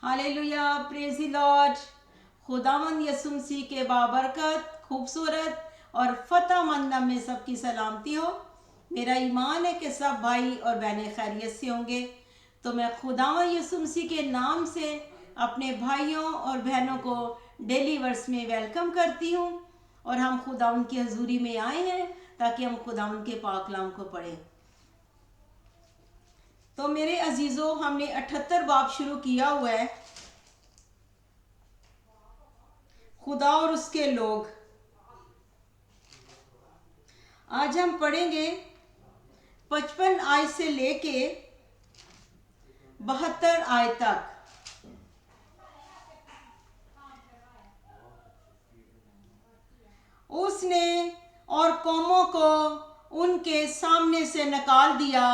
Hallelujah, praise the Lord. खुदावंद यीशु मसीह के बाबरकत खूबसूरत और फतेहमंद नाम में सबकी सलामती हो। मेरा ईमान है कि सब भाई और बहनें खैरियत से होंगे। तो मैं खुदावंद यीशु मसीह के नाम से अपने भाइयों और बहनों को डेली वर्स में वेलकम करती हूँ और हम खुदावंद की हजूरी में आए हैं ताकि हम खुदावंद के पाक कलाम को पढ़ें। तो मेरे अजीज़ों, हमने 78 बाब शुरू किया हुआ है, खुदा और उसके लोग। आज हम पढ़ेंगे 55 आयत से लेके 72 आयत तक। उसने और कौमों को उनके सामने से निकाल दिया,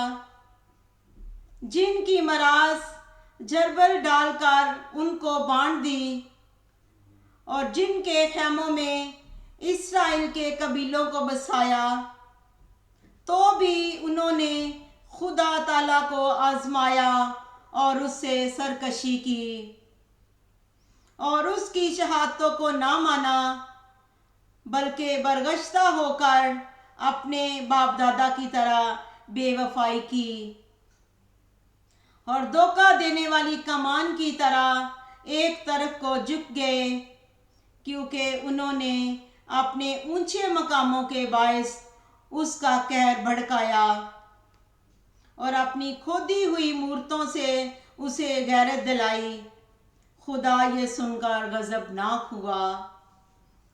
जिनकी मरास जरबल डालकर उनको बांट दी, और जिनके खेमों में इस्राएल के कबीलों को बसाया। तो भी उन्होंने खुदा ताला को आजमाया और उससे सरकशी की और उसकी शहादतों को ना माना, बल्कि बरगश्ता होकर अपने बाप दादा की तरह बेवफाई की और धोखा देने वाली कमान की तरह एक तरफ को झुक गए, क्योंकि उन्होंने अपने ऊंचे मकामों के बायस उसका कहर भड़काया और अपनी खोदी हुई मूर्तों से उसे गैरत दिलाई। खुदा ये सुनकर गजबनाक हुआ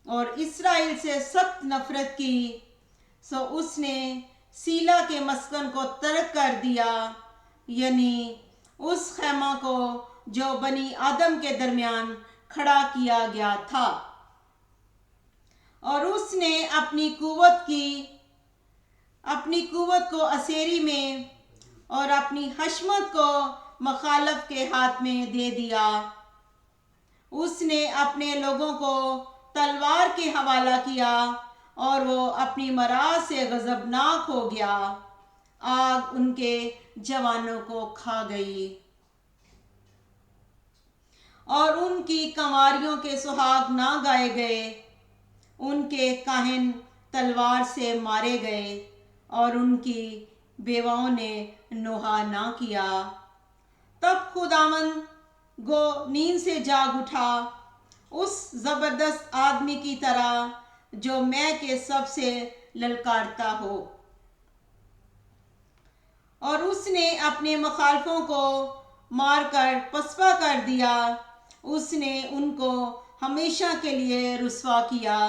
और इस्राएल से सख्त नफरत की, सो उसने सीला के मस्कन को तर्क कर दिया, यानी उस खैमा को जो बनी आदम के दरमियान खड़ा किया गया था, और उसने अपनी कुव्वत को असेरी में और अपनी हशमत को मखालफ के हाथ में दे दिया। उसने अपने लोगों को तलवार के हवाला किया और वो अपनी मराज से गजबनाक हो गया। आग उनके जवानों को खा गई और उनकी कंवारियों के सुहाग ना गाए गए। उनके काहिन तलवार से मारे गए और उनकी बेवाओं ने नोहा ना किया। तब खुदावंद गो नींद से जाग उठा, उस जबरदस्त आदमी की तरह जो मैं के सबसे ललकारता हो, और उसने अपने मुखालफों को मारकर पसपा कर दिया। उसने उनको हमेशा के लिए रुसवा किया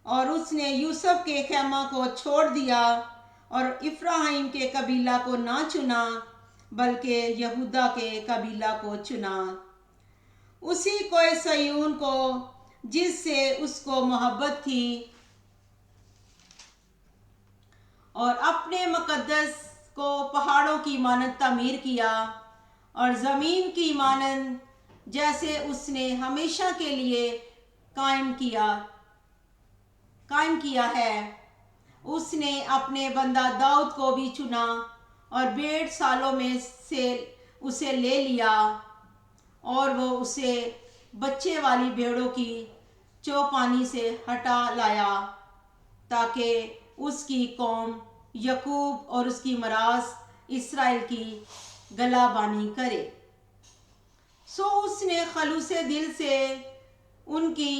और उसने यूसुफ के खेमा को छोड़ दिया और इफ्राहिम के कबीला को ना चुना, बल्कि यहूदा के कबीला को चुना, उसी कोई सयून को जिससे उसको मोहब्बत थी, और अपने मुकद्दस को पहाड़ों की मानद तामीर किया और ज़मीन की मानद जैसे उसने हमेशा के लिए कायम किया है। उसने अपने बंदा दाऊद को भी चुना और 1.5 सालों में से उसे ले लिया, और वो उसे बच्चे वाली भेड़ों की चौपानी से हटा लाया, ताकि उसकी कौम यकूब और उसकी मरास इस्राएल की गलाबानी करे। सो उसने खलूसे दिल से उनकी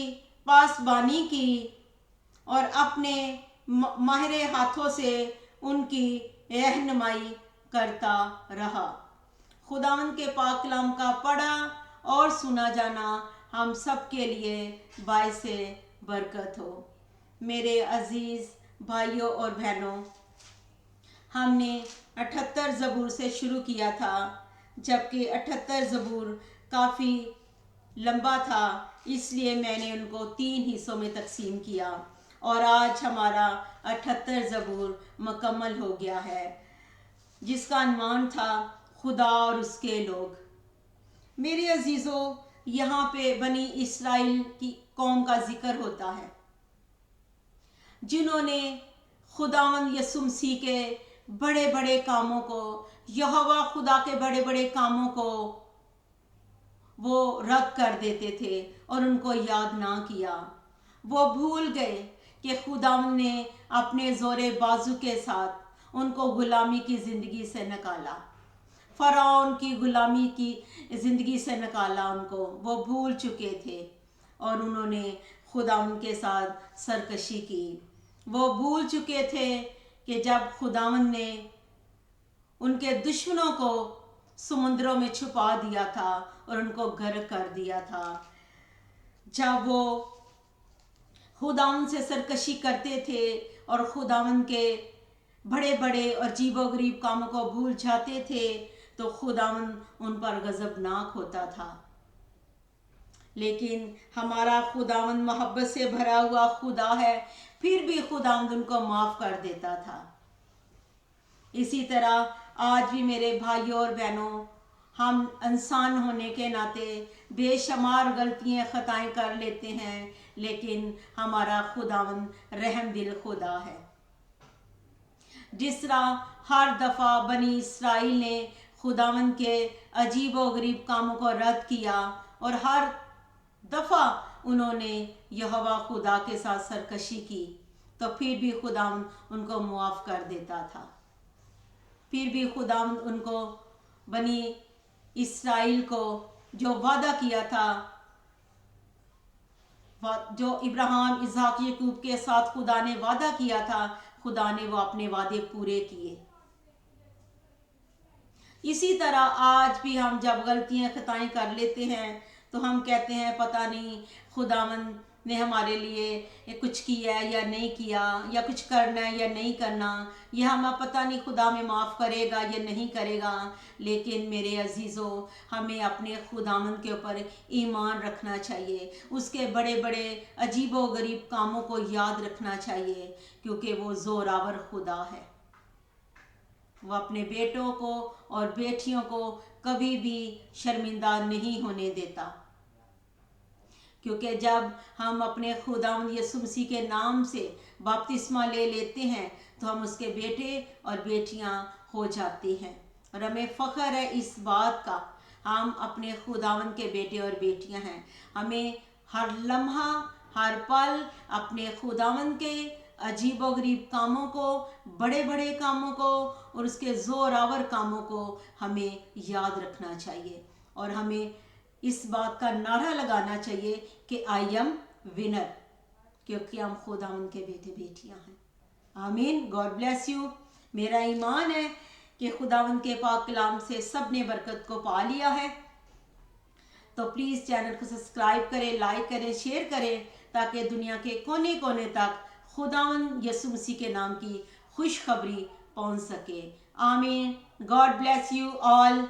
पासबानी की और अपने माहिर हाथों से उनकी रहनुमाई करता रहा। खुदावंद के पाक कलाम का पढ़ा और सुना जाना हम सब के लिए बाइसे बरकत हो। मेरे अजीज़ भाइयों और बहनों, हमने 78 ज़बूर से शुरू किया था, जबकि 78 ज़बूर काफ़ी लंबा था, इसलिए मैंने उनको 3 हिस्सों में तकसीम किया और आज हमारा 78 ज़बूर मुकम्मल हो गया है, जिसका अनुमान था खुदा और उसके लोग। मेरे अजीज़ों, यहाँ पे बनी इस्राएल की कौम का जिक्र होता है, जिन्होंने खुदावंद यीशु मसीह के बड़े बड़े कामों को, यहोवा खुदा के बड़े बड़े कामों को वो रद्द कर देते थे और उनको याद ना किया। वो भूल गए कि खुदावंद ने अपने ज़ोरे बाजू के साथ उनको गुलामी की ज़िंदगी से निकाला, फ़िरौन की गुलामी की ज़िंदगी से निकाला उनको। वो भूल चुके थे और उन्होंने खुदावंद के साथ सरकशी की। वो भूल चुके थे कि जब खुदावंद ने उनके दुश्मनों को समुद्रों में छुपा दिया था और उनको गर्क कर दिया था, जब वो खुदावंद से सरकशी करते थे और खुदावंद के बड़े बड़े और अजीबोगरीब कामों को भूल जाते थे, तो खुदावंद उन पर गज़बनाक होता था। लेकिन हमारा खुदावंद मोहब्बत से भरा हुआ खुदा है, फिर भी खुदावंद उनको माफ़ कर देता था। इसी तरह आज भी मेरे भाइयों और बहनों, हम इंसान होने के नाते बेशुमार गलतियाँ ख़ताएँ कर लेते हैं, लेकिन हमारा खुदावंद रहम दिल खुदा है। जिस तरह हर दफ़ा बनी इसराइल ने खुदावंद के अजीब व गरीब कामों को रद्द किया और हर दफ़ा उन्होंने यहोवा खुदा के साथ सरकशी की, तो फिर भी खुदावंद उनको मुआफ़ कर देता था। फिर भी खुदावंद उनको, बनी इसराइल को जो वादा किया था, जो इब्राहिम, इसहाक, याकूब के साथ खुदा ने वादा किया था, खुदा ने वो अपने वादे पूरे किए। इसी तरह आज भी हम जब गलतियां खताएं कर लेते हैं तो हम कहते हैं पता नहीं खुदावंद ने हमारे लिए कुछ किया है या नहीं किया, या कुछ करना है या नहीं करना, यह हमें पता नहीं खुदा हमें माफ़ करेगा या नहीं करेगा। लेकिन मेरे अजीज़ों, हमें अपने खुदावंद के ऊपर ईमान रखना चाहिए, उसके बड़े बड़े अजीब व गरीब कामों को याद रखना चाहिए, क्योंकि वो ज़ोरावर खुदा है। वो अपने बेटों को और बेटियों को कभी भी शर्मिंदा नहीं होने देता, क्योंकि जब हम अपने खुदावंद यीशु मसीह के नाम से बपतिस्मा ले लेते हैं तो हम उसके बेटे और बेटियां हो जाती हैं। और हमें फ़ख्र है इस बात का, हम अपने खुदावंद के बेटे और बेटियां हैं। हमें हर लम्हा, हर पल अपने खुदावंद के अजीब व गरीब कामों को, बड़े बड़े कामों को और उसके ज़ोरावर कामों को हमें याद रखना चाहिए, और हमें इस बात का नारा लगाना चाहिए कि आई एम विनर, क्योंकि हम खुदावंद के बेटे बेटियां हैं। आमीन। God bless you. मेरा ईमान है कि खुदावंद के पाक कलाम से सब ने बरकत को पा लिया है। तो प्लीज़ चैनल को सब्सक्राइब करें, लाइक करें, शेयर करें, ताकि दुनिया के कोने कोने तक खुदावंद यीशु मसीह के नाम की खुशखबरी पहुंच सके। आमीन। God bless you all.